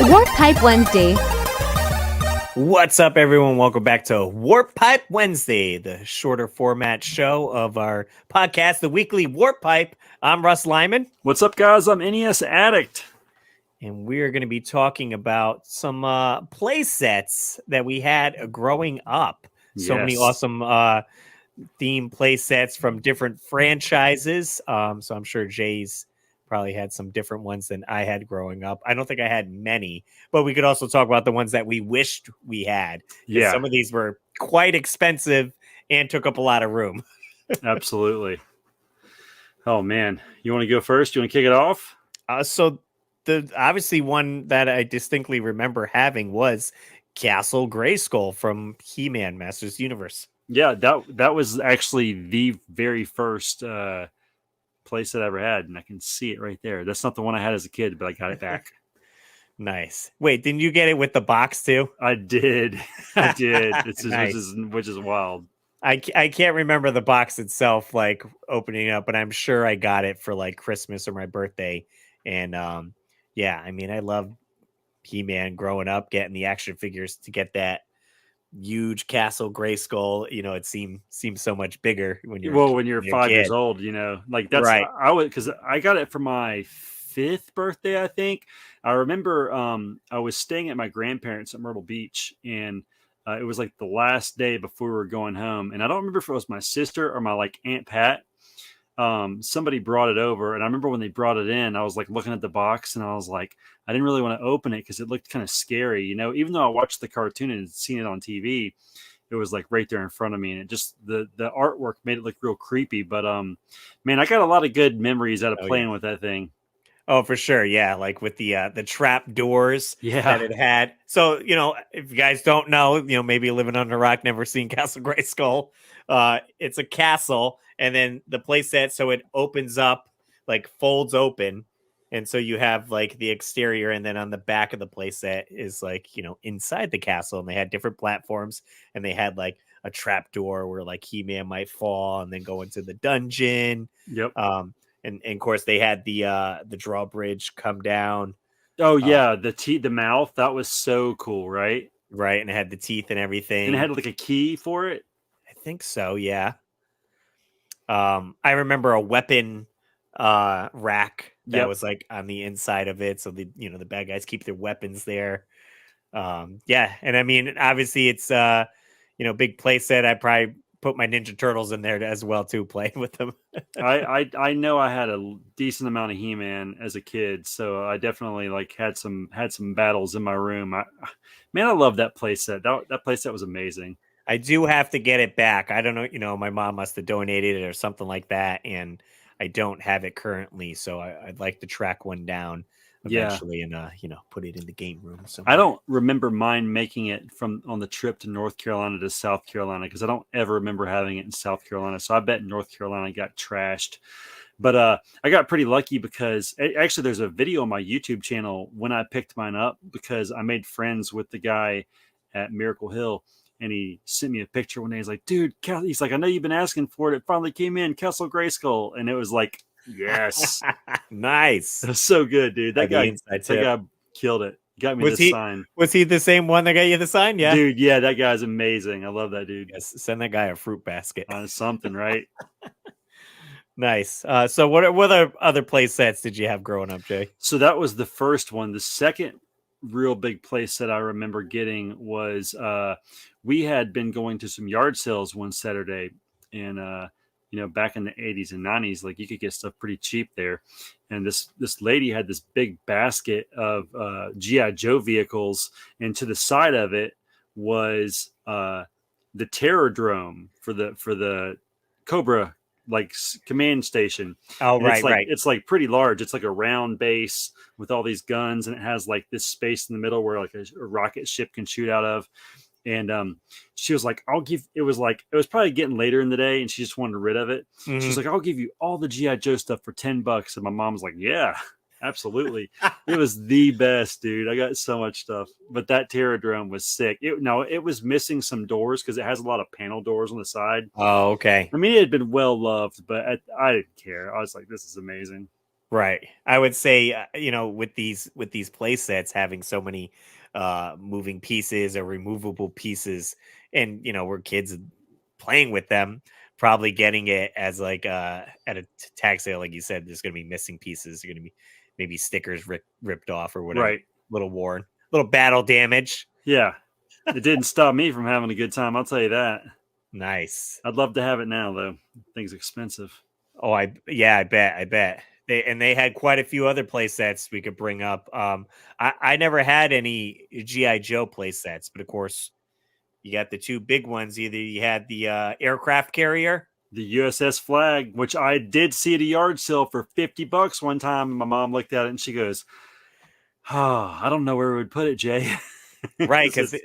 Warp Pipe Wednesday. What's up, everyone? Welcome back to Warp Pipe Wednesday, the shorter format show of our podcast, the weekly Warp Pipe. I'm Russ Lyman. What's up, guys? I'm NES Addict. And we're going to be talking about some play sets that we had growing up. So many awesome theme play sets from different franchises. So I'm sure Jay's probably had some different ones than I had growing up. I don't think I had many, but we could also talk about the ones that we wished we had. Yeah. Some of these were quite expensive and took up a lot of room. Absolutely. Oh, man. You want to go first? You want to kick it off? So the obviously one that I distinctly remember having was Castle Greyskull from He-Man Masters Universe. Yeah, that was actually the very first place that I ever had, and I can see it right there. That's not the one I had as a kid, but I got it back. Nice. Wait, didn't you get it with the box too? I did. I did. Nice. which is wild. I can't remember the box itself, like opening up, but I'm sure I got it for like Christmas or my birthday. And yeah, I mean, I love He-Man growing up, getting the action figures to get that huge Castle Greyskull. You know, it seems so much bigger when you're 5 years old. You know, like that's right. I would because I got it for my 5th birthday, I think. I remember I was staying at my grandparents at Myrtle Beach, and it was like the last day before we were going home, and I don't remember if it was my sister or my like Aunt Pat. Somebody brought it over, and I remember when they brought it in, I was like looking at the box, and I was like, I didn't really want to open it because it looked kind of scary, you know. Even though I watched the cartoon and had seen it on TV, it was like right there in front of me, and it just the artwork made it look real creepy. But man, I got a lot of good memories out of playing with that thing. Oh, for sure. Yeah. Like with the trap doors that it had. So, you know, if you guys don't know, you know, maybe living under a rock, never seen Castle Greyskull. It's a castle, and then the playset, so it opens up, like folds open. And so you have like the exterior, and then on the back of the playset is like, you know, inside the castle, and they had different platforms, and they had like a trap door where like He-Man might fall and then go into the dungeon. Yep. And of course they had the drawbridge come down. Oh yeah, the mouth, that was so cool, right? Right, and it had the teeth and everything. And it had like a key for it. I think so, yeah. I remember a weapon rack that was like on the inside of it, so the bad guys keep their weapons there. Yeah, and I mean, obviously it's big play set. I probably put my Ninja Turtles in there as well too, playing with them. I know I had a decent amount of He-Man as a kid, so I definitely like had some battles in my room. I love that playset. That playset was amazing. I do have to get it back. I don't know, my mom must have donated it or something like that, and I don't have it currently, so I'd like to track one down eventually and put it in the game room somewhere. I don't remember mine making it from on the trip to North Carolina to South Carolina because I don't ever remember having it in South Carolina. So I bet North Carolina got trashed. But I got pretty lucky because actually there's a video on my YouTube channel when I picked mine up because I made friends with the guy at Miracle Hill, and he sent me a picture one day. He's like, dude, he's like, I know you've been asking for it. It finally came in, Castle Greyskull. And it was like, yes. Nice. It was so good, dude. That guy killed it. Got me this sign. Was he the same one that got you the sign? Yeah. Dude, yeah, that guy's amazing. I love that dude. Yes, send that guy a fruit basket. Something, right? Nice. So what other play sets did you have growing up, Jay? So that was the first one. The second real big play set I remember getting was we had been going to some yard sales one Saturday, and back in the 80s and 90s, like you could get stuff pretty cheap there. And this lady had this big basket of G.I. Joe vehicles, and to the side of it was the technodrome for the Cobra like command station. Oh, and right. It's like pretty large. It's like a round base with all these guns, and it has like this space in the middle where like a rocket ship can shoot out of. And she was like, it was probably getting later in the day, and she just wanted rid of it. Mm-hmm. She was like, I'll give you all the G.I. Joe stuff for $10. And my mom was like, yeah, absolutely. It was the best, dude. I got so much stuff. But that technodrome was sick. It was missing some doors because it has a lot of panel doors on the side. Oh, okay. I mean, it had been well loved, but I didn't care. I was like, this is amazing. Right. I would say, with these play sets having so many moving pieces or removable pieces, and we're kids playing with them, probably getting it as like at a tag sale, like you said, there's going to be missing pieces. There's going to be maybe stickers ripped off or whatever, Right. little worn, little battle damage. Yeah. It didn't stop me from having a good time. I'll tell you that. Nice. I'd love to have it now, though. Thing's expensive. Oh, I bet. They had quite a few other play sets we could bring up. I never had any GI Joe play sets, but of course you got the two big ones. Either you had the aircraft carrier, The USS Flag, which I did see at a yard sale for $50 one time, and my mom looked at it and she goes, "Oh, I don't know where we would put it, Jay." right? Because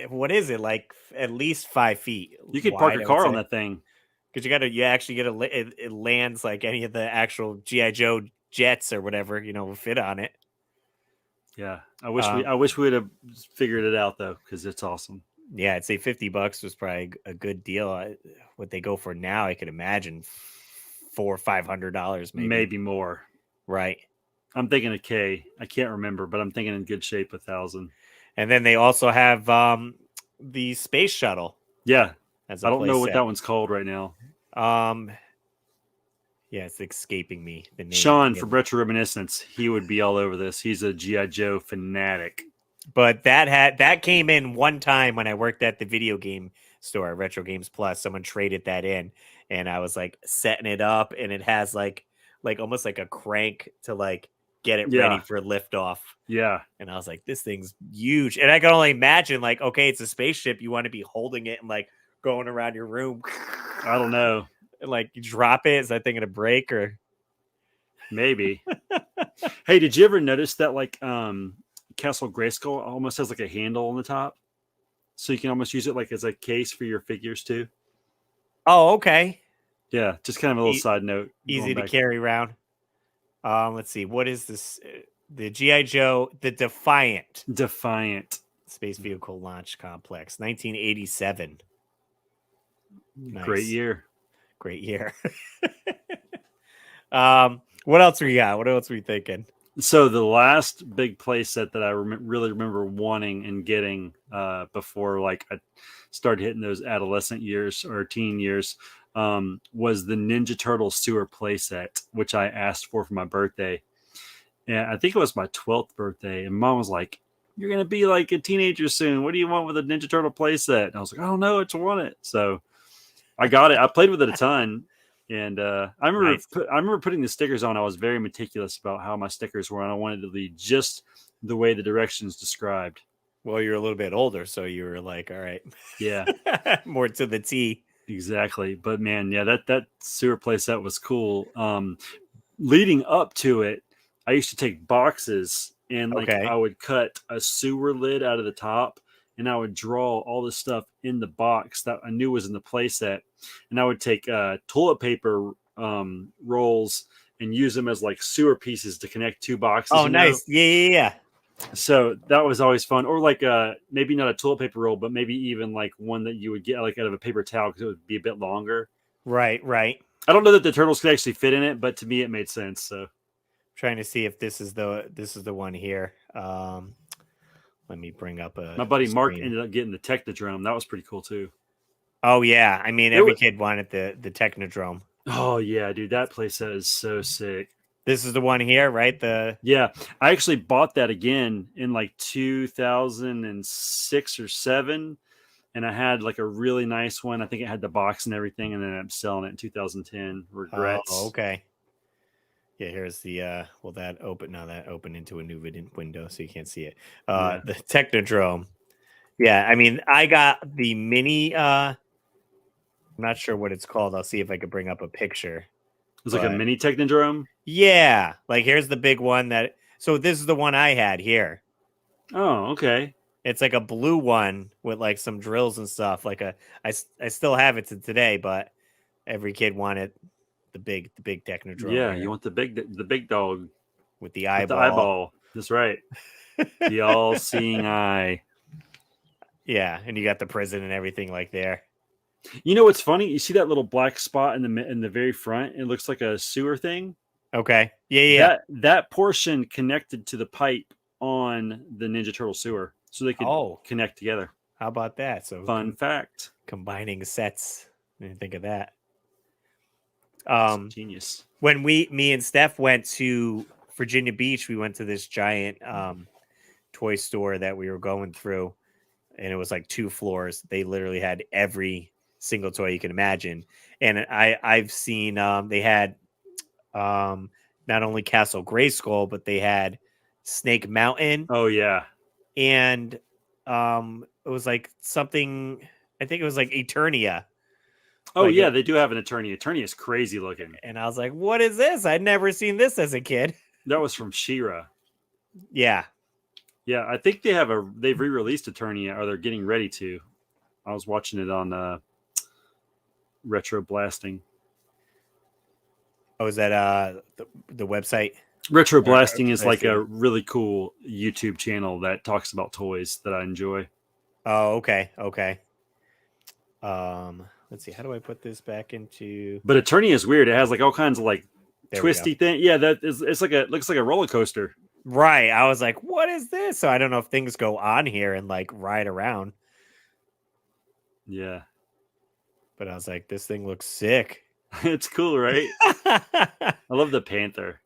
what is it, like at least 5 feet you could park wide? a I would car on say. that thing. Because you actually get it lands like any of the actual GI Joe jets or whatever will fit on it. Yeah, I wish we would have figured it out though, because it's awesome. Yeah, I'd say $50 was probably a good deal. What they go for now, I could imagine $400 or $500 maybe more. Right. I'm thinking a K. I can't remember, but I'm thinking in good shape 1,000. And then they also have the space shuttle. Yeah, I don't know what that one's called right now. Yeah, it's escaping me. The name. Sean from Retro Reminiscence, he would be all over this. He's a GI Joe fanatic. But that came in one time when I worked at the video game store, Retro Games Plus. Someone traded that in, and I was like setting it up, and it has like almost like a crank to like get it ready for liftoff. Yeah, and I was like, this thing's huge, and I can only imagine like, okay, it's a spaceship. You want to be holding it and like going around your room. I don't know. Like you drop it, is that thing gonna break or maybe? Hey, did you ever notice that like Castle Greyskull almost has like a handle on the top, so you can almost use it like as a case for your figures too? Oh, okay. Yeah, just kind of a little side note. Easy to carry around. Let's see. What is this? The GI Joe, the Defiant Space Vehicle Launch Complex, 1987. Nice. Great year. What else we got? What else are we thinking? So the last big play set that I really remember wanting and getting before like I started hitting those adolescent years or teen years was the Ninja Turtle sewer play set, which I asked for my birthday. And I think it was my 12th birthday. And Mom was like, "You're going to be like a teenager soon. What do you want with a Ninja Turtle play set?" And I was like, "I don't know. I just want it." So I got it. I played with it a ton. And I remember putting the stickers on. I was very meticulous about how my stickers were, and I wanted to be just the way the directions described. Well, you're a little bit older, so you were like, all right. Yeah. More to the T. Exactly. But man, yeah, that sewer play set was cool. Leading up to it, I used to take boxes and like I would cut a sewer lid out of the top, and I would draw all the stuff in the box that I knew was in the play set. And I would take toilet paper rolls and use them as like sewer pieces to connect two boxes. Oh, nice. Yeah. So that was always fun. Or like maybe not a toilet paper roll, but maybe even like one that you would get like out of a paper towel because it would be a bit longer. Right. I don't know that the turtles could actually fit in it, but to me it made sense. So I'm trying to see if this is the one here. Let me bring up my buddy Mark ended up getting the technodrome. That was pretty cool too. Oh yeah, I mean every kid wanted the technodrome. Oh yeah, dude, that playset is so sick. This is the one here, right? Yeah, I actually bought that again in like 2006 or 7, and I had like a really nice one. I think it had the box and everything, and then I'm selling it in 2010. Regrets. Oh, okay. Yeah, here's the will that open? No, that opened into a new window, so you can't see it. The technodrome. Yeah, I mean, I got the mini. I'm not sure what it's called. I'll see if I could bring up a picture. It's like a mini technodrome. Yeah, like here's the big one that. So this is the one I had here. Oh, okay. It's like a blue one with like some drills and stuff. Like I still have it to today, but every kid wanted the big technodrome. Yeah, you want the big dog with the eyeball. With the eyeball. That's right. The all-seeing eye. Yeah, and you got the prison and everything like there. You know what's funny? You see that little black spot in the very front? It looks like a sewer thing. Okay. Yeah. That portion connected to the pipe on the Ninja Turtle sewer, so they could connect together. How about that? So fun fact. Combining sets. I didn't think of that. Genius. When me and Steph went to Virginia Beach, we went to this giant toy store that we were going through, and it was like 2 floors. They literally had every single toy you can imagine. And I've seen they had not only Castle Greyskull, but they had Snake Mountain. Oh yeah. And it was like something, I think it was like Eternia. Oh like yeah, they do have an Eternia. Eternia is crazy looking. And I was like, what is this? I'd never seen this as a kid. That was from She-Ra. Yeah. Yeah, I think they've re-released Eternia, or they're getting ready to. I was watching it on Retro Blasting. Oh, is that the website? Retro Blasting is like a really cool YouTube channel that talks about toys that I enjoy. Oh, okay. Let's see. How do I put this back into? But Eternia is weird. It has like all kinds of like twisty thing. Yeah, looks like a roller coaster. Right. I was like, what is this? So I don't know if things go on here and like ride around. Yeah. But I was like, this thing looks sick. It's cool, right? I love the panther.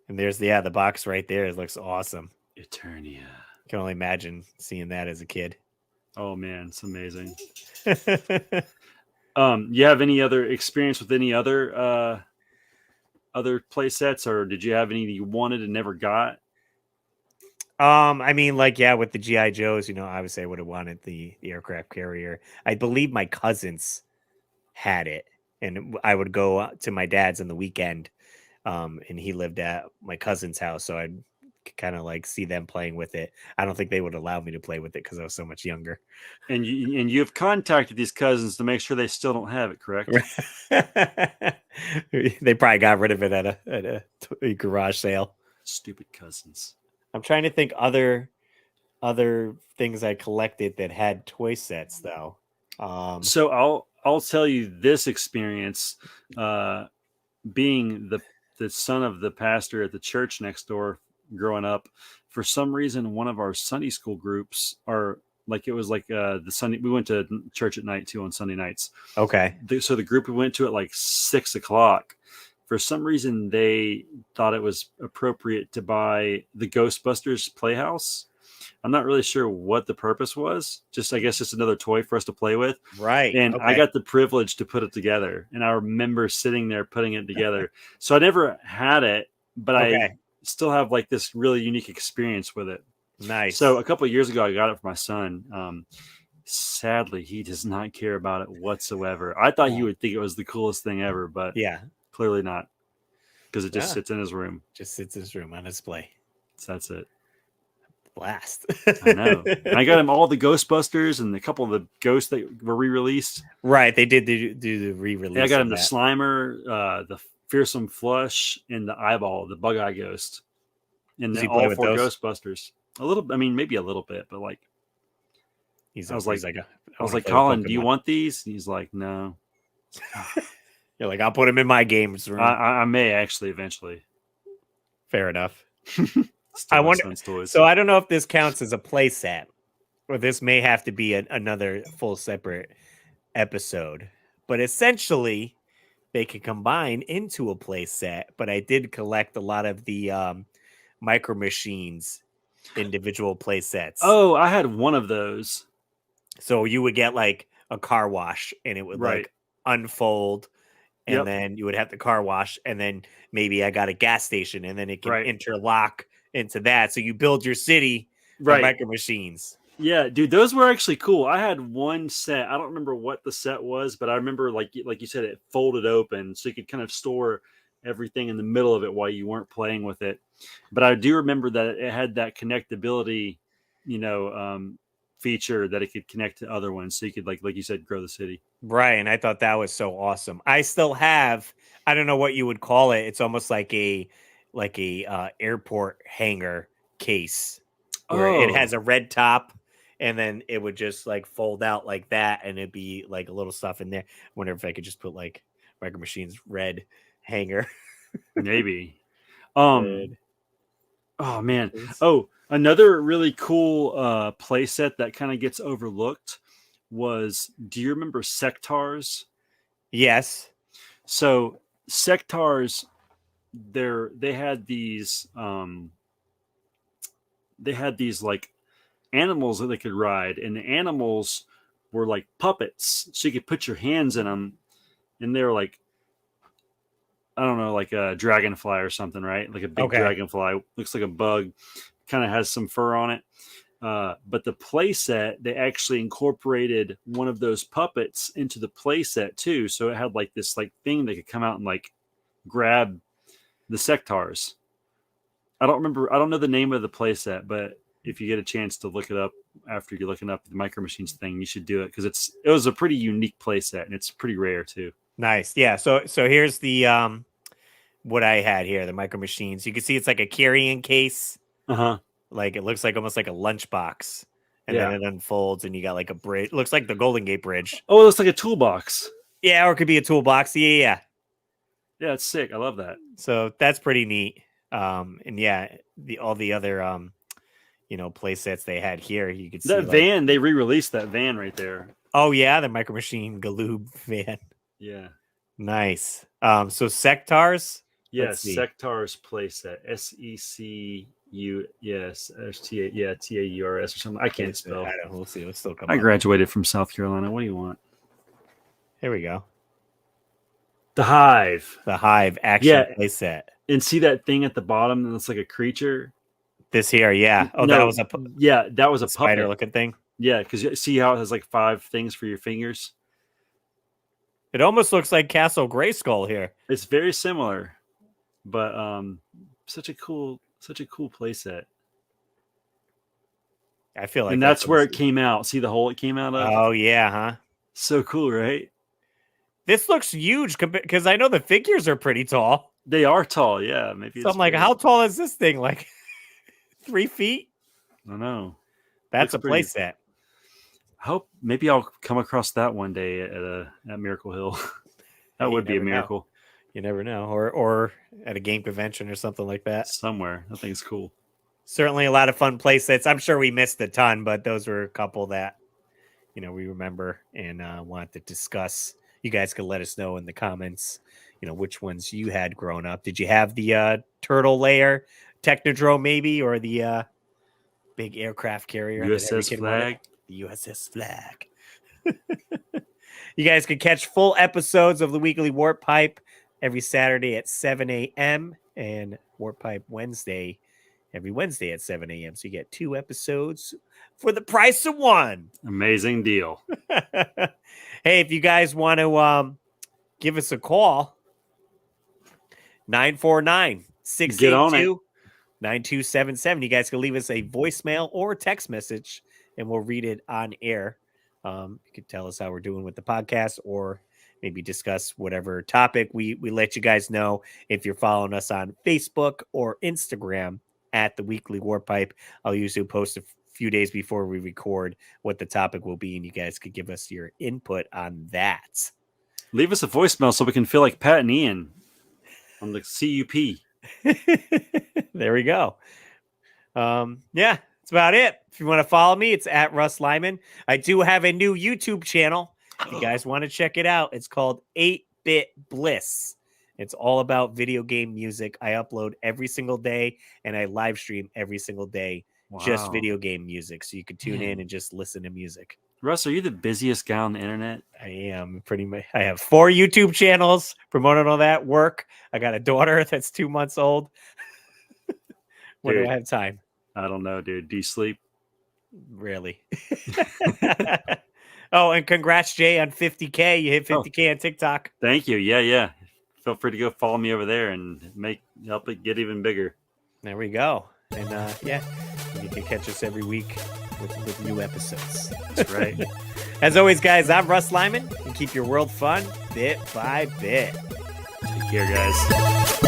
And there's the box right there. It looks awesome. Eternia. I can only imagine seeing that as a kid. Oh man, it's amazing. You have any other experience with any other play sets, or did you have any that you wanted and never got? I mean, like, yeah, with the GI Joes, obviously I would have wanted the aircraft carrier. I believe my cousins had it, and I would go to my dad's on the weekend, and he lived at my cousin's house, so I'd kind of like see them playing with it. I don't think they would allow me to play with it because I was so much younger. And you've contacted these cousins to make sure they still don't have it, correct? They probably got rid of it at a garage sale. Stupid cousins. I'm trying to think other things I collected that had toy sets though. So I'll tell you this experience. Being the son of the pastor at the church next door, growing up, for some reason, one of our Sunday school groups the Sunday, we went to church at night too on Sunday nights. Okay. So the group we went to at like 6:00. For some reason, they thought it was appropriate to buy the Ghostbusters Playhouse. I'm not really sure what the purpose was. Just, I guess, just another toy for us to play with. Right. And okay. I got the privilege to put it together. And I remember sitting there putting it together. So I never had it, but I still have like this really unique experience with it. Nice. So a couple of years ago, I got it for my son. Sadly, he does not care about it whatsoever. I thought he would think it was the coolest thing ever, but clearly not, because it just sits in his room. Just sits in his room on display. So that's it. Blast. I know. I got him all the Ghostbusters and a couple of the ghosts that were re-released. Right, they did do the re-release. Yeah, I got him the Slimer, the Fearsome Flush, and the Eyeball, the Bug Eye Ghost, and then all 4 Ghostbusters. A little, I mean, maybe a little bit, but like, I was like, Colin, do you want these? And he's like, no. You're like, I'll put them in my games room. I may actually eventually. Fair enough. I wonder. So I don't know if this counts as a play set, or this may have to be another full separate episode. But essentially, they can combine into a play set. But I did collect a lot of the Micro Machines individual play sets. Oh, I had one of those. So you would get like a car wash, and it would like unfold. And then you would have the car wash, and then maybe I got a gas station, and then it can interlock into that. So you build your city with Micro Machines. Yeah, dude, those were actually cool. I had one set. I don't remember what the set was, but I remember, like you said, it folded open, so you could kind of store everything in the middle of it while you weren't playing with it. But I do remember that it had that connectability, feature that it could connect to other ones, so you could like you said, grow the city. Right, and I thought that was so awesome. I still have, I don't know what you would call it. It's almost like a airport hangar case where it has a red top, and then it would just like fold out like that, and it'd be like a little stuff in there. I wonder if I could just put like Micro Machines red hanger. Maybe. Good. Oh man. Oh, another really cool playset that kind of gets overlooked was, do you remember sectars? Yes. So sectars, they had these like animals that they could ride, and the animals were like puppets, so you could put your hands in them, and they were like, I don't know, like a dragonfly or something, right? Like a big dragonfly, looks like a bug, kind of has some fur on it. But the playset, they actually incorporated one of those puppets into the playset too, so it had like this like thing that could come out and like grab the sectars. I don't know the name of the playset, but if you get a chance to look it up after you're looking up the Micro Machines thing, you should do it, because it was a pretty unique playset, and it's pretty rare too. Nice. Yeah. So here's the what I had here, the Micro Machines. You can see it's like a carrying case. Like it looks like almost like a lunchbox. And then it unfolds and you got like a bridge. It looks like the Golden Gate Bridge. Oh, it looks like a toolbox. Yeah, or it could be a toolbox. Yeah. Yeah, it's sick. I love that. So that's pretty neat. And yeah, all the other play sets they had here, you could see that van, they re-released that van right there. Oh yeah, the Micro Machine Galoob van. Yeah. Nice. So sectars? Yes, sectars playset. TAURS or something. I can't spell. I don't know. We'll see. It'll still come I up. graduated from South Carolina. What do you want? Here we go. The Hive. The Hive action playset. And see that thing at the bottom that looks like a creature? This here, yeah. Oh, no, that was a spider looking thing. Yeah, because you see how it has like 5 things for your fingers. It almost looks like Castle Greyskull here. It's very similar, but such a cool playset. I feel like, and that's where it came out. See the hole it came out of? Oh yeah, huh? So cool, right? This looks huge because I know the figures are pretty tall. They are tall, yeah. Maybe. So I'm like, how tall is this thing? Like 3 feet? I don't know. That's a playset. I hope maybe I'll come across that one day at Miracle Hill. That would be a miracle. You never know, or at a game convention or something like that. Somewhere. That thing's cool. Certainly a lot of fun play sets. I'm sure we missed a ton, but those were a couple that we remember and want to discuss. You guys could let us know in the comments, which ones you had growing up. Did you have the turtle layer, technodrome maybe, or the big aircraft carrier? USS Flag. The USS Flag. You guys can catch full episodes of the Weekly Warp Pipe every Saturday at 7 a.m. and Warp Pipe Wednesday every Wednesday at 7 a.m. So you get 2 episodes for the price of 1. Amazing deal. Hey, if you guys want to give us a call, 949-682-9277. You guys can leave us a voicemail or a text message, and we'll read it on air. You could tell us how we're doing with the podcast, or maybe discuss whatever topic we let you guys know. If you're following us on Facebook or Instagram at the Weekly Warp Pipe, I'll usually post a few days before we record what the topic will be, and you guys could give us your input on that. Leave us a voicemail so we can feel like Pat and Ian on the CUP. There we go. Yeah, that's about it. If you want to follow me, it's at Russ Lyman. I do have a new YouTube channel. If you guys want to check it out, it's called 8-Bit Bliss. It's all about video game music. I upload every single day, and I live stream every single day. Wow. Just video game music. So you can tune in and just listen to music. Russ, are you the busiest guy on the internet? I am pretty much. I have 4 YouTube channels promoting all that work. I got a daughter that's 2 months old. When do I have time? I don't know, dude. Do you sleep? Rarely. Oh, and congrats, Jay, on 50K. You hit 50K on TikTok. Thank you. Yeah. Feel free to go follow me over there and help it get even bigger. There we go. And you can catch us every week with new episodes. That's right. As always, guys, I'm Russ Lyman, and keep your world fun bit by bit. Take care, guys.